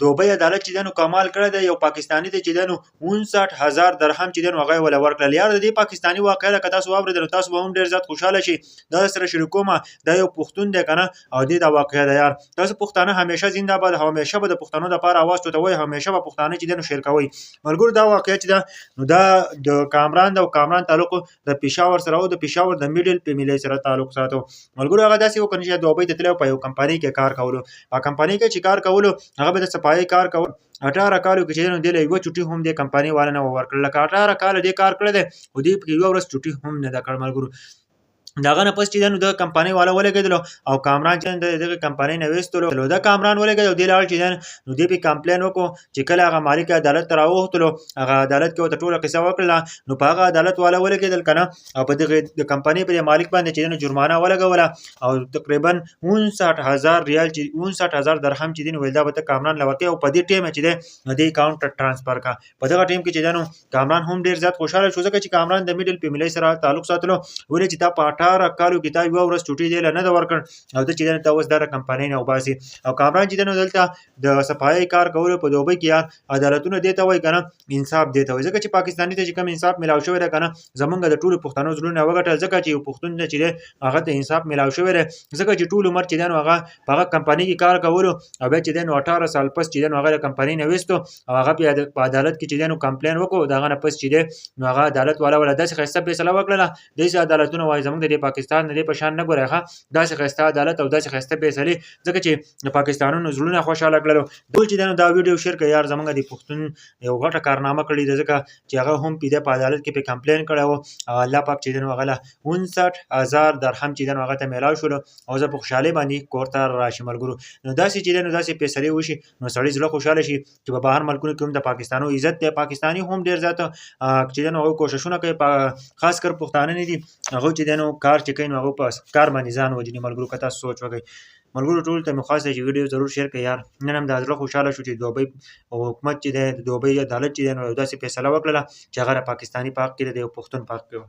دوبۍ عدالت چې دی نو کمال کړی دی، یو پاکستاني ته چې دی نو 59,000 درهم چې دی نو هغه یې وله ورکړل. یار د دې پاکستاني واقعه ده، که تاسو واورېدل نو تاسو به هم ډېر زیات خوشحاله شئ. دا سره شریکومه دا یو پښتون دی که نه، او دې دا واقعه ده. یار تاسو پښتانه همیشه زنده باد، همیشه به د پښتنو دپاره اواز چوتوئ، همیشه به پښتانه چې دی نو شیر کوئ. ملګرو دا واقعه چې ده نو دا د کامران ده، او کامران تعلق د پېښور سره او د پېښور د میډل فیملي سره تعلق ساتو. ملګرو هغه داسې وکړ چې دوبۍ ته تللی په یو کمپنۍ کې کار کولو. په کمپنۍ کې چې کار کولو هغه به د صفایي کار کولو. 18 کالو کې چې دی نو دې له یوه چوټي هم دې کمپنۍ والا نه ورکړل. لکه 18 کاله دې کار کړی دی خو دې پکې یوه ورځ چوټي هم نه ده کړې. ملګرو د هغه نه پس چې دی نو د کمپنۍ والا ولګېدلو او کامران چې د دغې کمپنۍ نه ویستلو. د کامران ولګېد او دې لاړ چې دی نو دې پې کمپلین وکړو چې کله هغه مالک عدالت ته راوغوښتلو، هغه عدالت کې ورته ټوله قصه وکړله. نو په هغه عدالت والا ولګېدل که نه، او په دغې د کمپنۍ په دې مالک باندې چې دی نو جرمانه ولګوله، او تقریبا 59,000 ریال چې 59,000 درهم چې دی نو ویل دا به ته کامران له ورکوې، او په دې ټیم چې دی نو دې اکاونټ ته ټرانسفر کړه. په دغه ټیم کې چې دی نو کامران هم ډېر زیات خوشحاله شو، ځکه چې کامران د میډل فیملي سره تعلق ساتلو. ولې چې تا په 18 کالو کې تا یوه ورځ چوټي دی له نه ده ورکړ، او ته چې دی نو ته اوس دا د کمپنۍ نه وباسي. او کامران چې دی نو دلته د صفایي کار کولو په دوبۍ کې یار عدالتونه دې ته وایي که نه، انصاف دې ته وایي. ځکه چې پاکستاني ته چې کوم انصاف میلاو شوی دی که نه، زمونږ د ټولو پښتنو زړونه وګټل، ځکه چې یو پښتون دی چې دی هغه ته انصاف میلاو شوی دی. ځکه چې ټول عمر چې دی نو هغه په هغه کمپنۍ کې کار کولو، او بیا چې دی نو 18 سال پس چې دی نو هغه د کمپنۍ نه ویستو، او هغه په عدالت کې چې دی نو کمپلین وکړو. د هغه نه پس چې دی نو هغه عدالت والا ولا داسې ښایسته فیصله وکړله. داسې عدالتونه وایي زموږ د دې پاکستان د دې په شان نه ګورئ ښه، داسې ښایسته عدالت او داسې ښایسته فیصلې، ځکه چې د پاکستانونو زړونه خوشحاله کړلو. ټول چې دی نو دا ویډیو شیر کړئ. یار زموږ د پښتون یو غټه کارنامه کړې ده، ځکه چې هغه هم په په عدالت کې پې کمپلین کړی و، او الله پاک چې دی نو هغه له 59,000 درهم چې دی نو هغه ته میلاو شولو، او زه په خوشحالۍ باندې کور ته راشي. ملګرو نو داسې چې دی نو داسې فیصلې وشي نو سړی زړه خوشحاله شي چې په بهر ملکونو کې هم د پاکستانو عزت دی. پاکستاني هم ډېر زیات چې دی نو هغوی کوښښونه کوي، خاص کر پښتانه نه دي هغوی چې دی نو کار چې کوي نو هغوی په کار باندې ځان وژني. ملګرو که تاسو سوچ وکړئ. ملګرو ټولو ته مې خواست دی چې ویډیو ضرور شیر کړئ. یار نن هم دا زړه خوشحاله شو چې دوبۍ حکومت چې دی د دوبۍ عدالت چې دی نو یو داسې فیصله وکړله چې هغه د پاکستاني په حق کې د یو پښتون په حق کې وه.